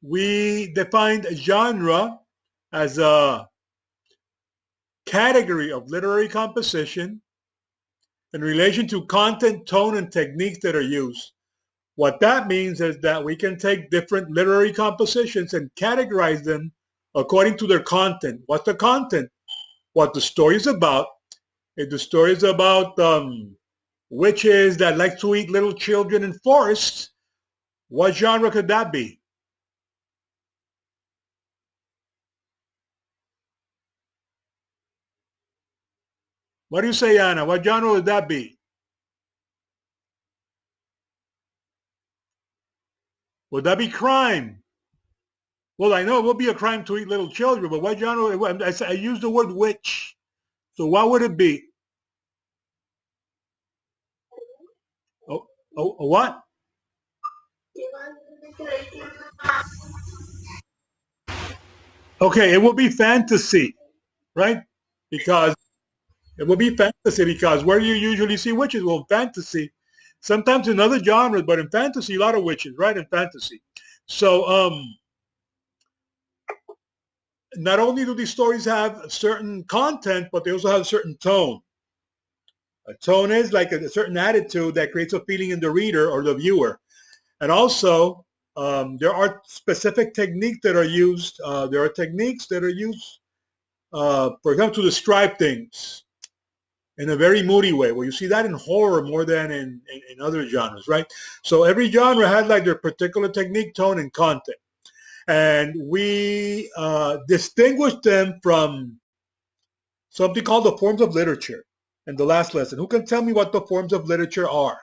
we defined genre as a category of literary composition in relation to content, tone, and techniques that are used. What that means is that we can take different literary compositions and categorize them according to their content. What's the content? What the story is about. If the story is about witches that like to eat little children in forests, what genre could that be? What do you say, Anna? What genre would that be? Would that be crime? Well, I know it would be a crime to eat little children, but what genre? I use the word witch. So what would it be? What? Okay, it will be fantasy, right? Because it will be fantasy because where do you usually see witches? Well, fantasy. Sometimes in other genres, but in fantasy, a lot of witches, right? In fantasy. So not only do these stories have certain content, but they also have a certain tone. A tone is like a certain attitude that creates a feeling in the reader or the viewer. And also, there are specific techniques that are used. There are techniques that are used, for example, to describe things in a very moody way. Well, you see that in horror more than in other genres, right? So every genre has like their particular technique, tone, and content. And we distinguish them from something called the forms of literature in the last lesson. Who can tell me what the forms of literature are?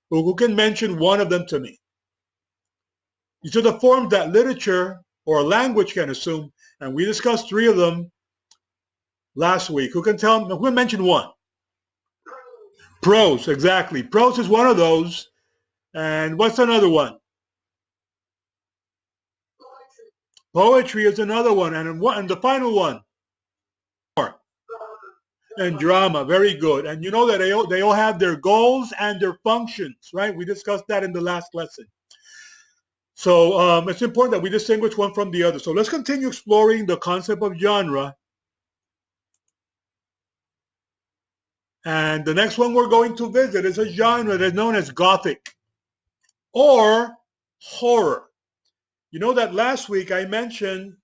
Who can mention one of them to me? These are the forms that literature or language can assume, and we discussed three of them last week. Who can tell me? Who can mention one? Prose, exactly. Prose is one of those. And what's another one? Poetry is another one. And the final one? And drama, very good. And you know that they all have their goals and their functions, right? We discussed that in the last lesson. So it's important that we distinguish one from the other. So let's continue exploring the concept of genre. And the next one we're going to visit is a genre that's known as Gothic or horror. You know that last week I mentioned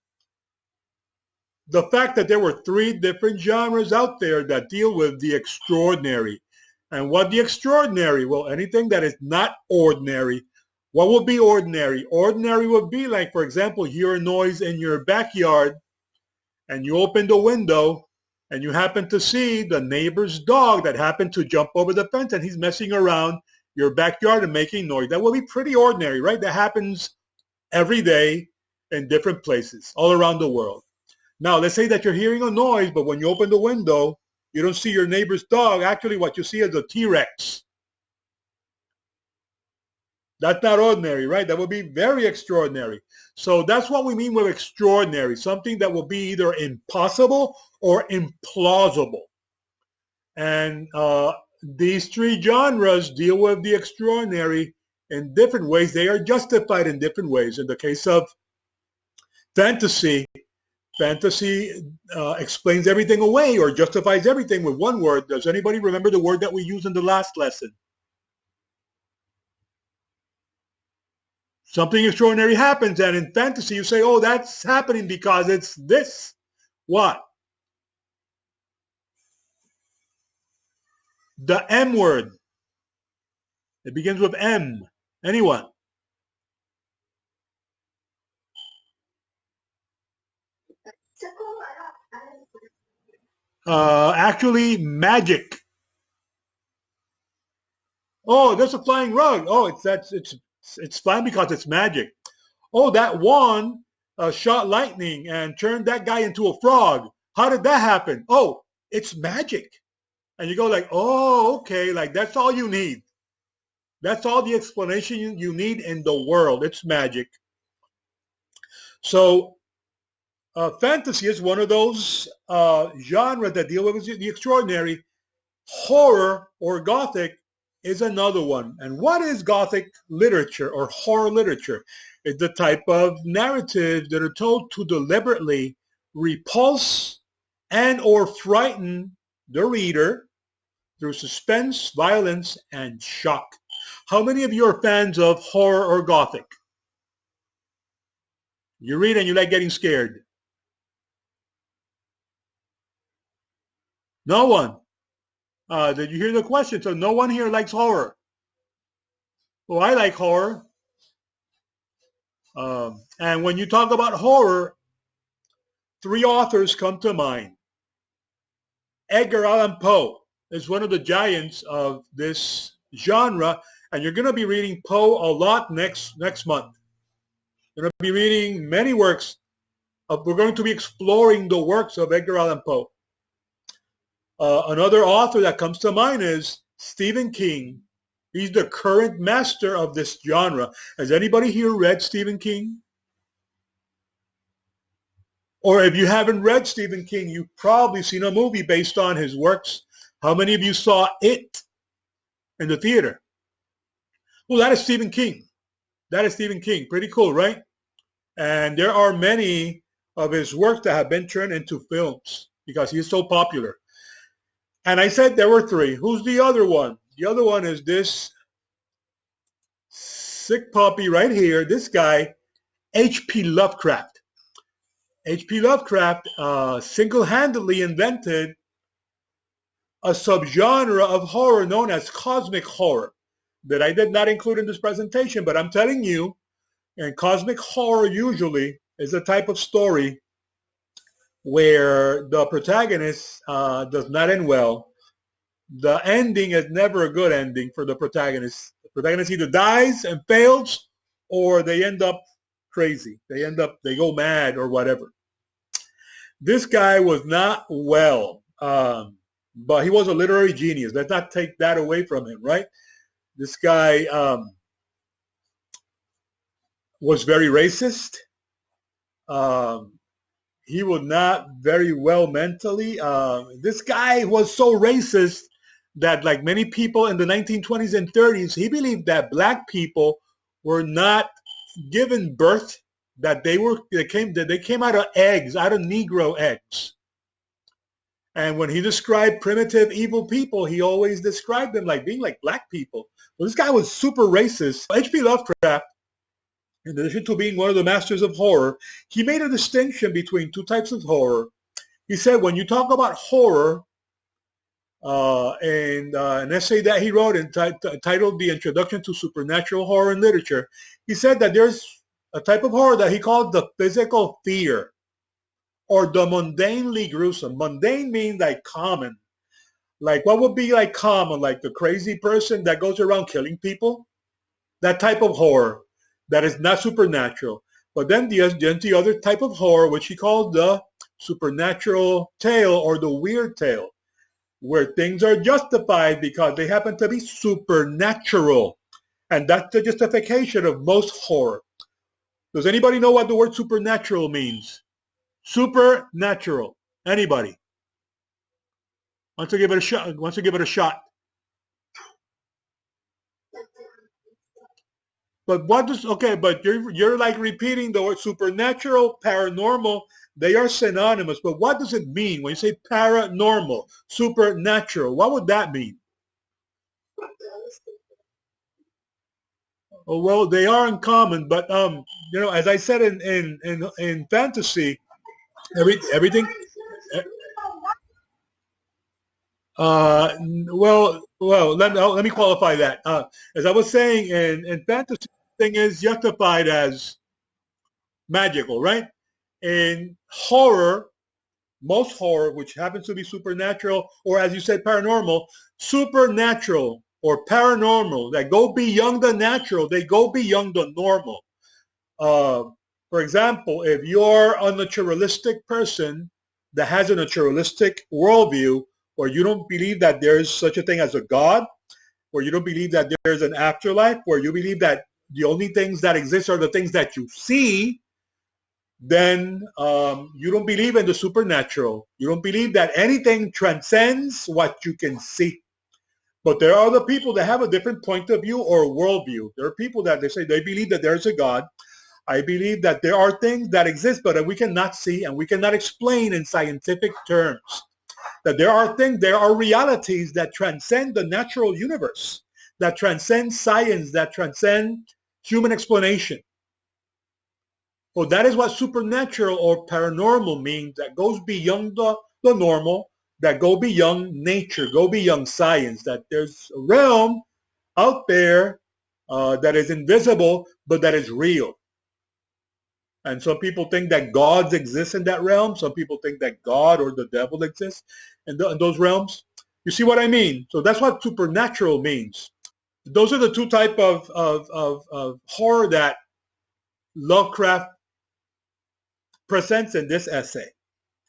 the fact that there were three different genres out there that deal with the extraordinary. And what the extraordinary? Well, anything that is not ordinary. What would be ordinary? Ordinary would be like, for example, you hear a noise in your backyard and you open the window and you happen to see the neighbor's dog that happened to jump over the fence and he's messing around your backyard and making noise. That would be pretty ordinary, right? That happens every day in different places all around the world. Now, let's say that you're hearing a noise, but when you open the window, you don't see your neighbor's dog. Actually, what you see is a T-Rex. That's not ordinary, right? That would be very extraordinary. So that's what we mean with extraordinary, something that will be either impossible or implausible. And these three genres deal with the extraordinary in different ways. They are justified in different ways. In the case of fantasy explains everything away or justifies everything with one word. Does anybody remember the word that we used in the last lesson? Something extraordinary happens, and in fantasy you say, oh, that's happening because it's this. What? The M word. It begins with M. Anyone? Actually, magic. Oh, there's a flying rug. Oh, it's flying because it's magic. Oh, that wand shot lightning and turned that guy into a frog. How did that happen? Oh, it's magic. And you go like, oh, okay, like that's all you need. That's all the explanation you need in the world. It's magic. So fantasy is one of those genres that deal with the extraordinary. Horror or Gothic is another one. And what is Gothic literature or horror literature? It's the type of narratives that are told to deliberately repulse and or frighten the reader through suspense, violence, and shock. How many of you are fans of horror or Gothic? You read and you like getting scared. No one. Did you hear the question? So no one here likes horror. Well, I like horror. And when you talk about horror, three authors come to mind. Edgar Allan Poe is one of the giants of this genre, and you're going to be reading Poe a lot next month. You're going to be reading many works. We're going to be exploring the works of Edgar Allan Poe. Another author that comes to mind is Stephen King. He's the current master of this genre. Has anybody here read Stephen King? Or if you haven't read Stephen King, you've probably seen a movie based on his works. How many of you saw It in the theater? Well, that is Stephen King. That is Stephen King. Pretty cool, right? And there are many of his works that have been turned into films because he is so popular. And I said there were three. Who's the other one? The other one is this sick puppy right here. This guy, H.P. Lovecraft. H.P. Lovecraft single-handedly invented a subgenre of horror known as cosmic horror that I did not include in this presentation, but I'm telling you, and cosmic horror usually is a type of story where the protagonist does not end well. The ending is never a good ending for the protagonist. The protagonist either dies and fails, or they end up crazy. They go mad or whatever. This guy was not well, but he was a literary genius. Let's not take that away from him, right? This guy was very racist. He was not very well mentally. This guy was so racist that, like many people in the 1920s and 30s, he believed that black people were not given birth, that they came out of eggs, out of Negro eggs. And when he described primitive evil people, he always described them like being like black people. Well, this guy was super racist. H.P. Lovecraft, in addition to being one of the masters of horror, he made a distinction between two types of horror. He said when you talk about horror, an essay that he wrote titled The Introduction to Supernatural Horror in Literature, he said that there's a type of horror that he called the physical fear, or the mundanely gruesome. Mundane means like common. Like what would be like common? Like the crazy person that goes around killing people? That type of horror that is not supernatural. But then the other type of horror, which he called the supernatural tale or the weird tale, where things are justified because they happen to be supernatural. And that's the justification of most horror. Does anybody know what the word supernatural means? Supernatural. Anybody? Wants to give it a shot. But but you're like repeating the word supernatural, paranormal. They are synonymous. But what does it mean when you say paranormal, supernatural? What would that mean? Oh, well, they are uncommon, but as I said in fantasy, everything. Let me qualify that. As I was saying, in fantasy, thing is justified as magical, right? In horror, most horror, which happens to be supernatural, or as you said, paranormal, supernatural or paranormal, that go beyond the natural, they go beyond the normal. For example, if you're a naturalistic person that has a naturalistic worldview, or you don't believe that there's such a thing as a God, or you don't believe that there's an afterlife, or you believe that the only things that exist are the things that you see, then you don't believe in the supernatural. You don't believe that anything transcends what you can see. But there are other people that have a different point of view or worldview. There are people that they say they believe that there's a God. I believe that there are things that exist but that we cannot see and we cannot explain in scientific terms. That there are things, there are realities that transcend the natural universe, that transcend science, that transcend human explanation. Well, that is what supernatural or paranormal means, that goes beyond the normal, that go beyond nature, go beyond science, that there's a realm out there that is invisible, but that is real. And some people think that gods exist in that realm. Some people think that God or the devil exists in those realms. You see what I mean? So that's what supernatural means. Those are the two types of horror that Lovecraft presents in this essay.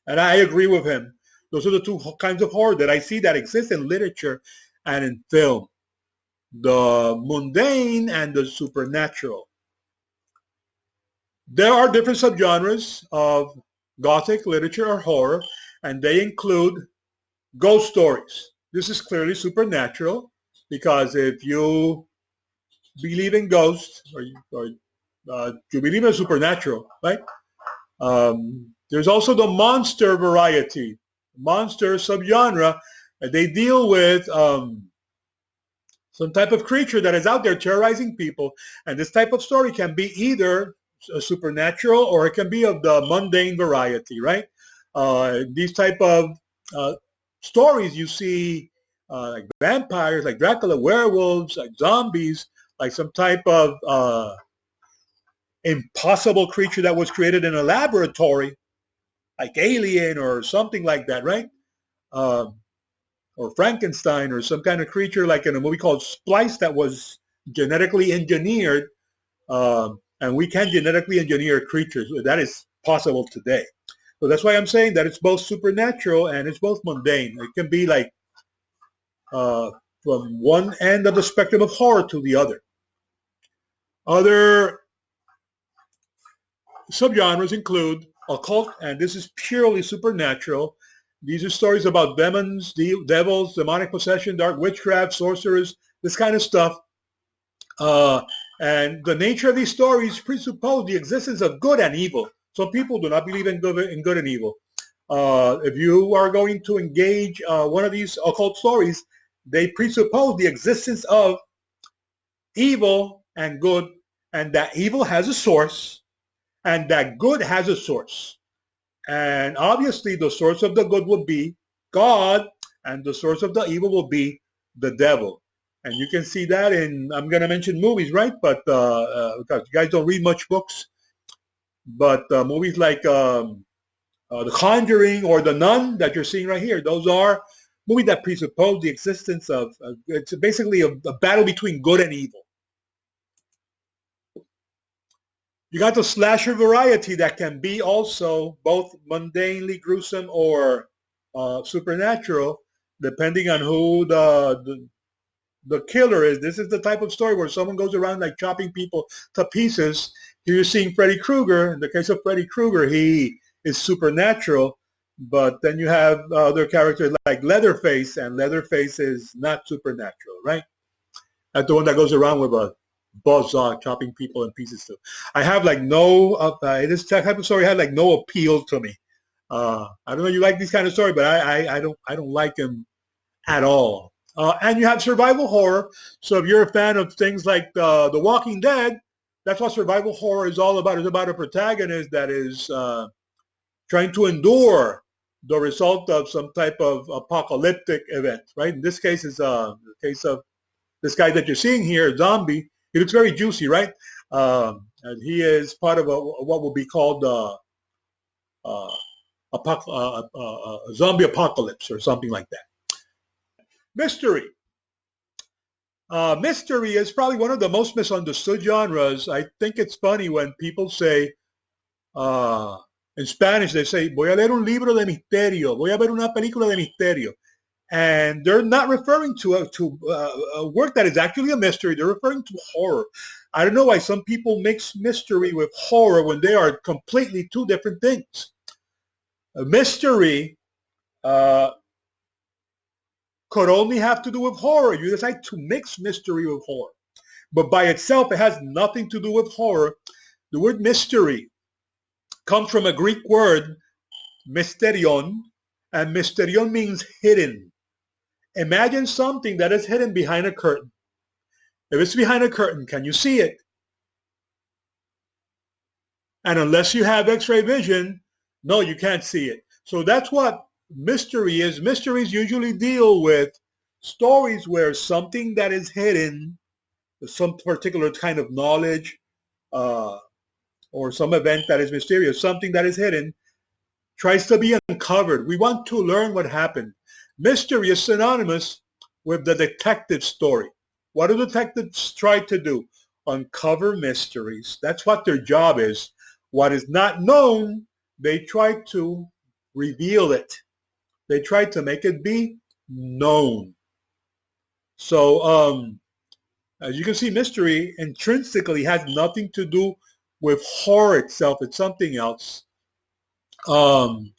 And I agree with him. Those are the two kinds of horror that I see that exist in literature and in film. The mundane and the supernatural. There are different subgenres of Gothic literature or horror, and they include ghost stories. This is clearly supernatural, because if you believe in ghosts, or you believe in supernatural, right? There's also the monster variety, monster subgenre. They deal with some type of creature that is out there terrorizing people, and this type of story can be either supernatural or it can be of the mundane variety, right? These type of stories you see like vampires, like Dracula, werewolves, like zombies, like some type of impossible creature that was created in a laboratory, like Alien or something like that, right? Or Frankenstein, or some kind of creature like in a movie called Splice that was genetically engineered. And we can genetically engineer creatures. That is possible today. So that's why I'm saying that it's both supernatural and it's both mundane. It can be like from one end of the spectrum of horror to the other. Other subgenres include occult, and this is purely supernatural. These are stories about demons, devils, demonic possession, dark witchcraft, sorcerers, this kind of stuff. And the nature of these stories presuppose the existence of good and evil. Some people do not believe in good and evil. If you are going to engage one of these occult stories, they presuppose the existence of evil and good, and that evil has a source, and that good has a source. And obviously the source of the good will be God, and the source of the evil will be the devil. And you can see that in, I'm going to mention movies, right? But because you guys don't read much books, but movies like The Conjuring or The Nun that you're seeing right here, those are movies that presuppose the existence of, it's basically a battle between good and evil. You got the slasher variety that can be also both mundanely gruesome or supernatural, depending on who the killer is. This is the type of story where someone goes around like chopping people to pieces. Here you're seeing Freddy Krueger. In the case of Freddy Krueger, he is supernatural. But then you have other characters like Leatherface, and Leatherface is not supernatural, right? That's the one that goes around with a buzzsaw chopping people in pieces too. I have like no, this type of story had like no appeal to me. I don't know if you like these kind of stories, but I don't like them at all. And you have survival horror. So if you're a fan of things like The Walking Dead, that's what survival horror is all about. It's about a protagonist that is trying to endure the result of some type of apocalyptic event, right? In this case, is the case of this guy that you're seeing here, Zombie. He looks very juicy, right? And he is part of what will be called a zombie apocalypse or something like that. Mystery. Mystery is probably one of the most misunderstood genres. I think it's funny when people say, in Spanish, they say, voy a leer un libro de misterio, voy a ver una película de misterio. And they're not referring to a work that is actually a mystery. They're referring to horror. I don't know why some people mix mystery with horror when they are completely two different things. A mystery could only have to do with horror. You decide to mix mystery with horror. But by itself, it has nothing to do with horror. The word mystery comes from a Greek word, mysterion, and mysterion means hidden. Imagine something that is hidden behind a curtain. If it's behind a curtain, can you see it? And unless you have X-ray vision, no, you can't see it. So that's what mystery is. Mysteries usually deal with stories where something that is hidden, some particular kind of knowledge, or some event that is mysterious, something that is hidden, tries to be uncovered. We want to learn what happened. Mystery is synonymous with the detective story. What do detectives try to do? Uncover mysteries. That's what their job is. What is not known, they try to reveal it. They try to make it be known. So as you can see, mystery intrinsically has nothing to do with horror itself. It's something else. And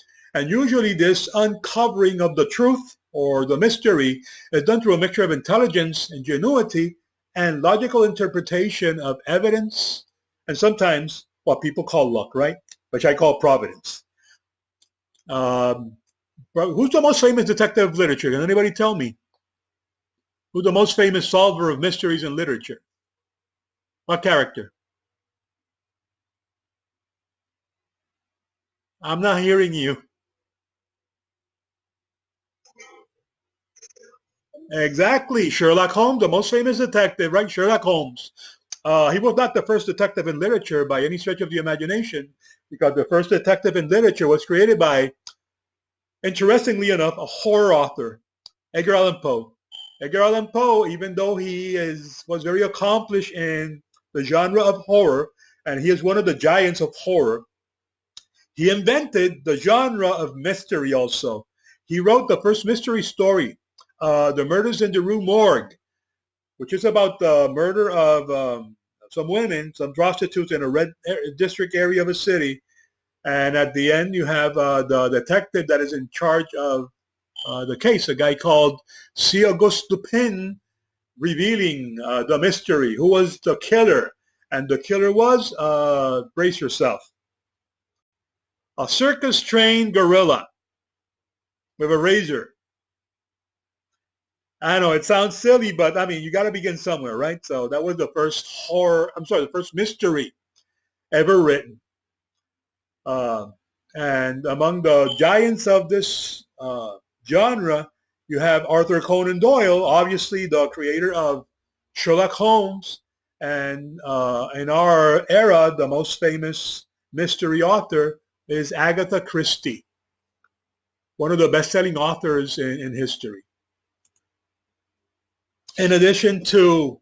usually this uncovering of the truth or the mystery is done through a mixture of intelligence, ingenuity, and logical interpretation of evidence, and sometimes what people call luck, right? Which I call providence. Who's the most famous detective of literature? Can anybody tell me? Who's the most famous solver of mysteries in literature? What character? I'm not hearing you. Exactly. Sherlock Holmes, the most famous detective, right? Sherlock Holmes. He was not the first detective in literature by any stretch of the imagination, because the first detective in literature was created by, interestingly enough, a horror author, Edgar Allan Poe. Edgar Allan Poe, even though he was very accomplished in the genre of horror, and he is one of the giants of horror, he invented the genre of mystery also. He wrote the first mystery story, The Murders in the Rue Morgue, which is about the murder of some women, some prostitutes in a red district area of a city. And at the end, you have the detective that is in charge of the case, a guy called C. Auguste Dupin, revealing the mystery, who was the killer. And the killer was, brace yourself, a circus-trained gorilla with a razor. I know it sounds silly, but I mean, you got to begin somewhere, right? So that was the first the first mystery ever written. And among the giants of this genre, you have Arthur Conan Doyle, obviously the creator of Sherlock Holmes, and in our era, the most famous mystery author is Agatha Christie, one of the best-selling authors in history. In addition to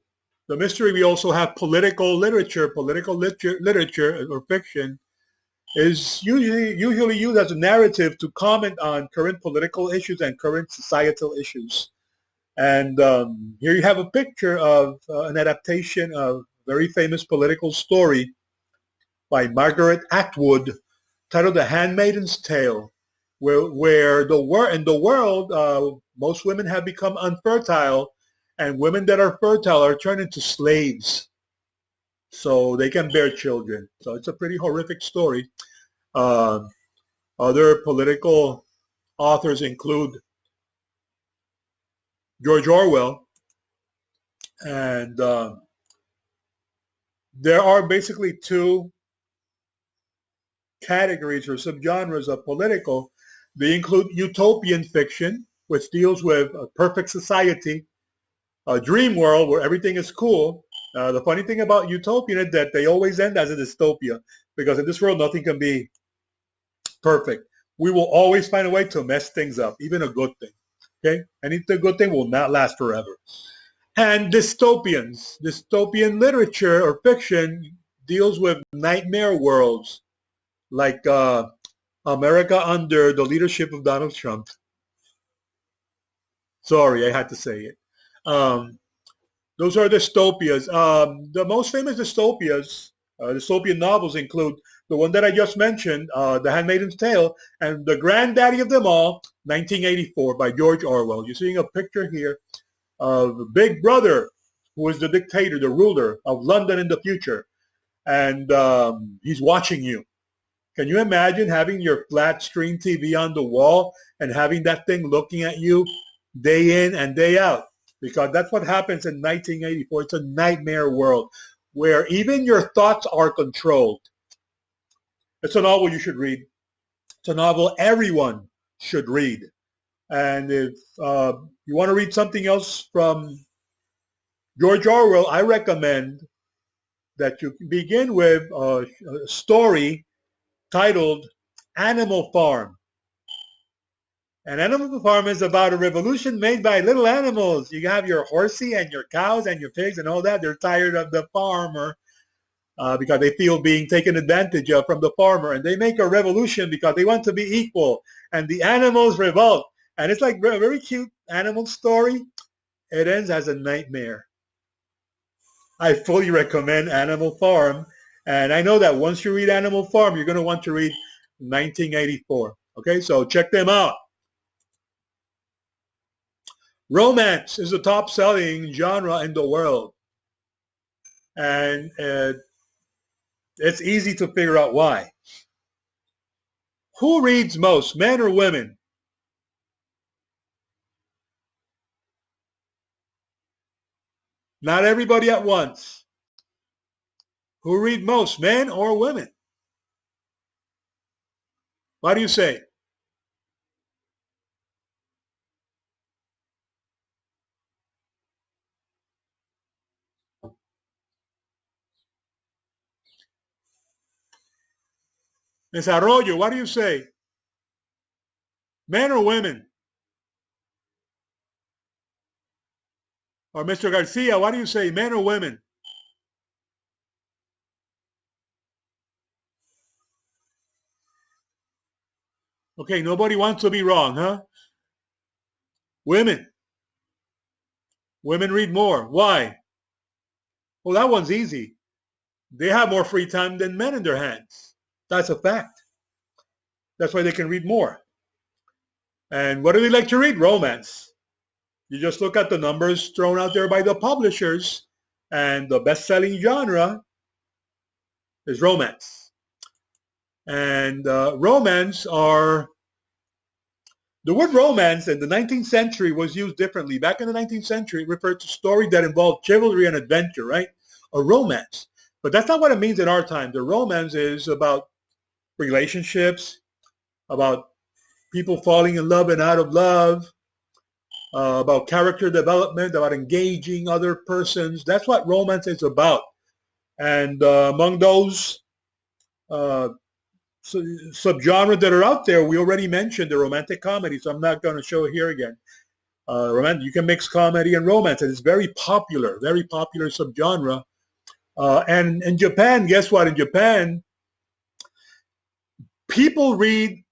the mystery, we also have political literature. Political literature or fiction is usually used as a narrative to comment on current political issues and current societal issues. And here you have a picture of an adaptation of a very famous political story by Margaret Atwood titled The Handmaid's Tale, where in the world, most women have become unfertile, and women that are fertile are turned into slaves so they can bear children. So it's a pretty horrific story. Other political authors include George Orwell, and there are basically two categories or subgenres of political. They include utopian fiction, which deals with a perfect society, a dream world where everything is cool. The funny thing about utopian is that they always end as a dystopia, because in this world nothing can be perfect. We will always find a way to mess things up, even a good thing. Okay? Any good thing will not last forever. And dystopians. Dystopian literature or fiction deals with nightmare worlds, like America under the leadership of Donald Trump. Sorry, I had to say it. Those are dystopias. The most famous dystopian novels include the one that I just mentioned, The Handmaid's Tale, and the granddaddy of them all, 1984 by George Orwell. You're seeing a picture here of Big Brother, who is the dictator, the ruler of London in the future. And he's watching you. Can you imagine having your flat screen TV on the wall and having that thing looking at you day in and day out? Because that's what happens in 1984. It's a nightmare world where even your thoughts are controlled. It's a novel you should read. It's a novel everyone should read. And if you want to read something else from George Orwell, I recommend that you begin with a story titled Animal Farm. And Animal Farm is about a revolution made by little animals. You have your horsey and your cows and your pigs and all that. They're tired of the farmer because they feel being taken advantage of from the farmer. And they make a revolution because they want to be equal. And the animals revolt. And it's like a very cute animal story. It ends as a nightmare. I fully recommend Animal Farm. And I know that once you read Animal Farm, you're going to want to read 1984. Okay, so check them out. Romance is the top-selling genre in the world. And it's easy to figure out why. Who reads most, men or women? Not everybody at once. Who read most, men or women? What do you say? Ms. Arroyo, what do you say? Men or women? Or Mr. Garcia, what do you say, men or women? Okay, nobody wants to be wrong, huh? Women. Women read more. Why? Well, that one's easy. They have more free time than men in their hands. That's a fact. That's why they can read more. And what do they like to read? Romance. You just look at the numbers thrown out there by the publishers, and the best-selling genre is romance. And romance are, the word romance in the 19th century was used differently. Back in the 19th century, it referred to stories that involved chivalry and adventure, right? A romance. But that's not what it means in our time. The romance is about relationships, about people falling in love and out of love, about character development, about engaging other persons. That's what romance is about. And among those subgenres that are out there, we already mentioned the romantic comedy, so I'm not going to show it here again. You can mix comedy and romance, and it's very popular subgenre. And in Japan, guess what? In Japan, people read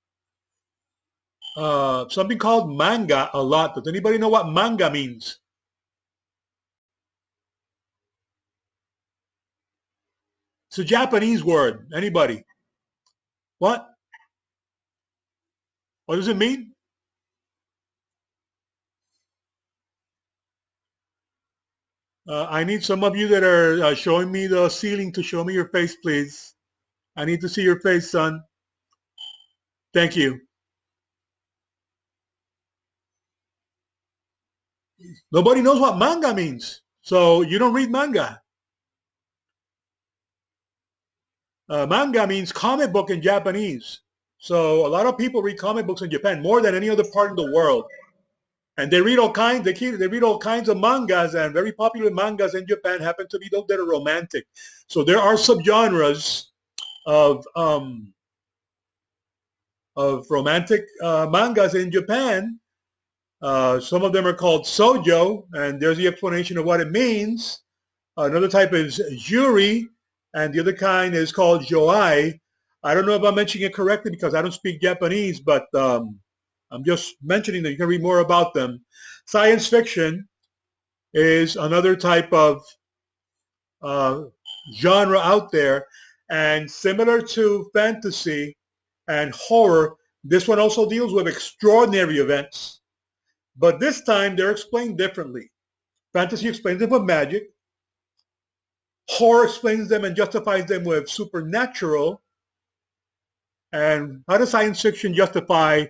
something called manga a lot. Does anybody know what manga means? It's a Japanese word. Anybody? What? What does it mean? I need some of you that are showing me the ceiling to show me your face, please. I need to see your face, son. Thank you. Nobody knows what manga means. So you don't read manga. Manga means comic book in Japanese. So a lot of people read comic books in Japan more than any other part of the world. And they read all kinds. They read all kinds of mangas, and very popular mangas in Japan happen to be those that are romantic. So there are subgenres of romantic mangas in Japan. Some of them are called shoujo, and there's the explanation of what it means. Another type is yuri, and the other kind is called jōai. I don't know if I'm mentioning it correctly because I don't speak Japanese, but I'm just mentioning that you can read more about them. Science fiction is another type of genre out there. And similar to fantasy and horror, this one also deals with extraordinary events. But this time they're explained differently. Fantasy explains them with magic. Horror explains them and justifies them with supernatural. And how does science fiction justify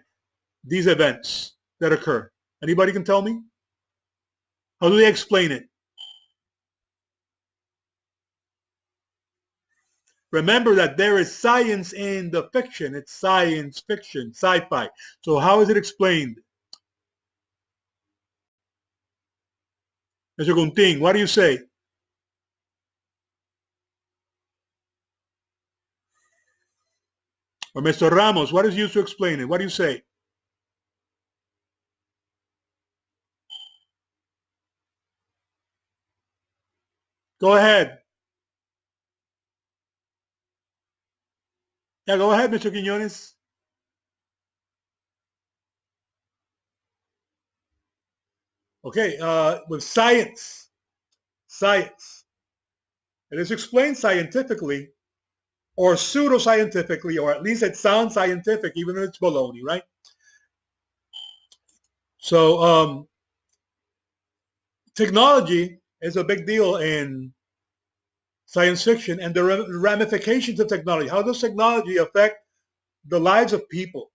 these events that occur? Anybody can tell me? How do they explain it? Remember that there is science in the fiction. It's science fiction, sci-fi. So how is it explained? Mr. Gunting, what do you say? Or Mr. Ramos, what is used to explain it? What do you say? Go ahead. Yeah, go ahead, Mr. Quinones. Okay, with science, it is explained scientifically or pseudoscientifically, or at least it sounds scientific, even if it's baloney, right? So technology is a big deal in science fiction, and the ramifications of technology. How does technology affect the lives of people?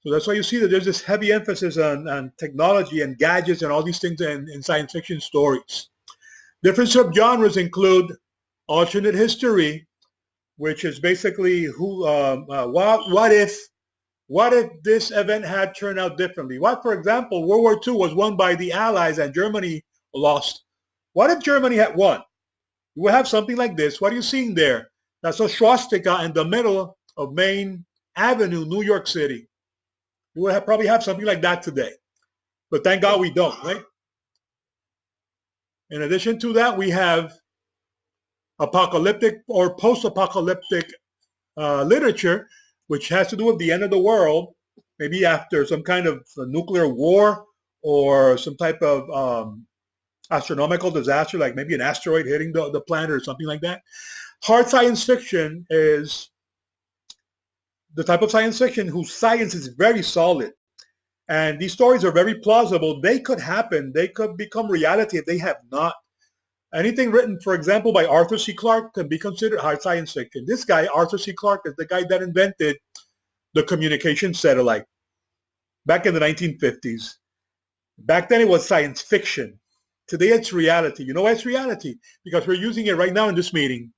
So that's why you see that there's this heavy emphasis on technology and gadgets and all these things in science fiction stories. Different subgenres include alternate history, which is basically what if this event had turned out differently? What, for example, World War II was won by the Allies and Germany lost. What if Germany had won? You will have something like this. What are you seeing there? That's a swastika in the middle of Main Avenue, New York City. You will probably have something like that today. But thank God we don't, right? In addition to that, we have apocalyptic or post-apocalyptic literature, which has to do with the end of the world, maybe after some kind of nuclear war or some type of astronomical disaster, like maybe an asteroid hitting the planet or something like that. Hard science fiction is the type of science fiction whose science is very solid. And these stories are very plausible. They could happen. They could become reality if they have not. Anything written, for example, by Arthur C. Clarke can be considered hard science fiction. This guy, Arthur C. Clarke, is the guy that invented the communication satellite back in the 1950s. Back then it was science fiction. Today it's reality. You know why it's reality? Because we're using it right now in this meeting.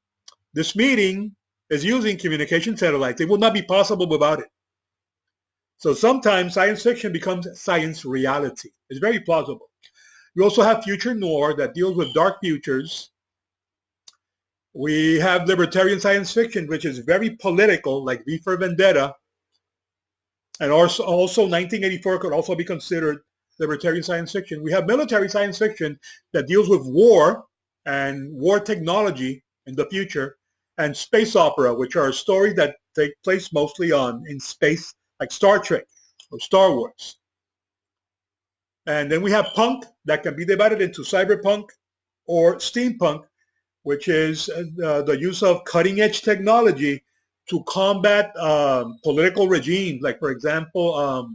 This meeting is using communication satellites. It would not be possible without it. So sometimes science fiction becomes science reality. It's very plausible. You also have future noir that deals with dark futures. We have libertarian science fiction, which is very political, like V for Vendetta. And also 1984 could also be considered libertarian science fiction. We have military science fiction that deals with war and war technology in the future, and space opera, which are stories that take place mostly in space, like Star Trek or Star Wars. And then we have punk that can be divided into cyberpunk or steampunk, which is the use of cutting edge technology to combat political regimes, like, for example,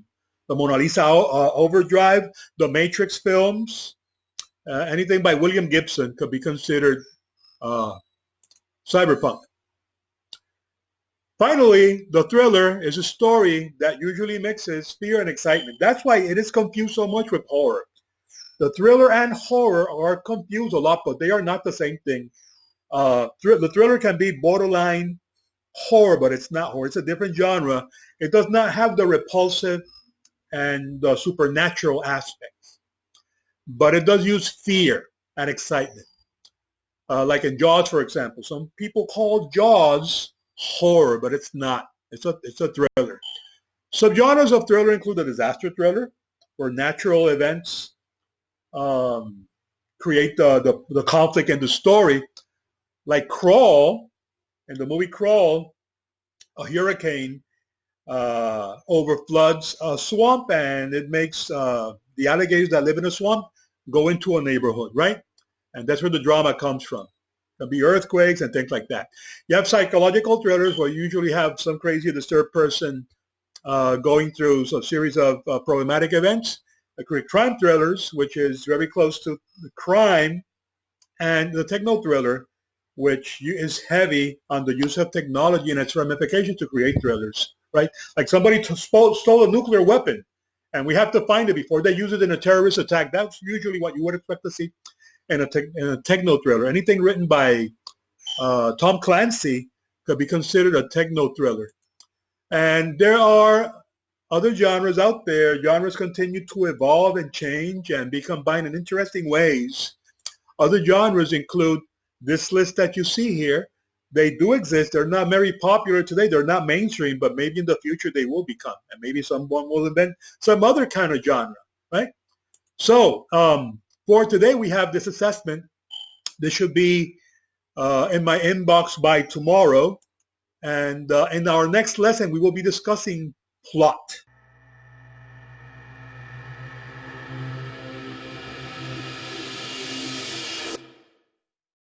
the Mona Lisa Overdrive, the Matrix films, anything by William Gibson could be considered cyberpunk. Finally, the thriller is a story that usually mixes fear and excitement. That's why it is confused so much with horror. The thriller and horror are confused a lot, but they are not the same thing. The thriller can be borderline horror, but it's not horror. It's a different genre. It does not have the repulsive and the supernatural aspects, but it does use fear and excitement. Like in Jaws, for example. Some people call Jaws horror, but it's not. It's a thriller. Subgenres of thriller include the disaster thriller, where natural events create the conflict in the story. Like Crawl, in the movie Crawl, a hurricane overfloods a swamp, and it makes the alligators that live in a swamp go into a neighborhood, right? And that's where the drama comes from. There'll be earthquakes and things like that. You have psychological thrillers where you usually have some crazy or disturbed person going through a series of problematic events. Crime thrillers, which is very close to the crime, and the techno thriller, which is heavy on the use of technology and its ramifications to create thrillers, right? Like somebody stole a nuclear weapon, and we have to find it before they use it in a terrorist attack. That's usually what you would expect to see in a techno thriller. Anything written by Tom Clancy could be considered a techno thriller. And there are other genres out there. Genres continue to evolve and change and be combined in interesting ways. Other genres include this list that you see here. They do exist. They're not very popular today. They're not mainstream, but maybe in the future they will become. And maybe someone will invent some other kind of genre, right? So for today, we have this assessment. This should be in my inbox by tomorrow. And in our next lesson, we will be discussing plot.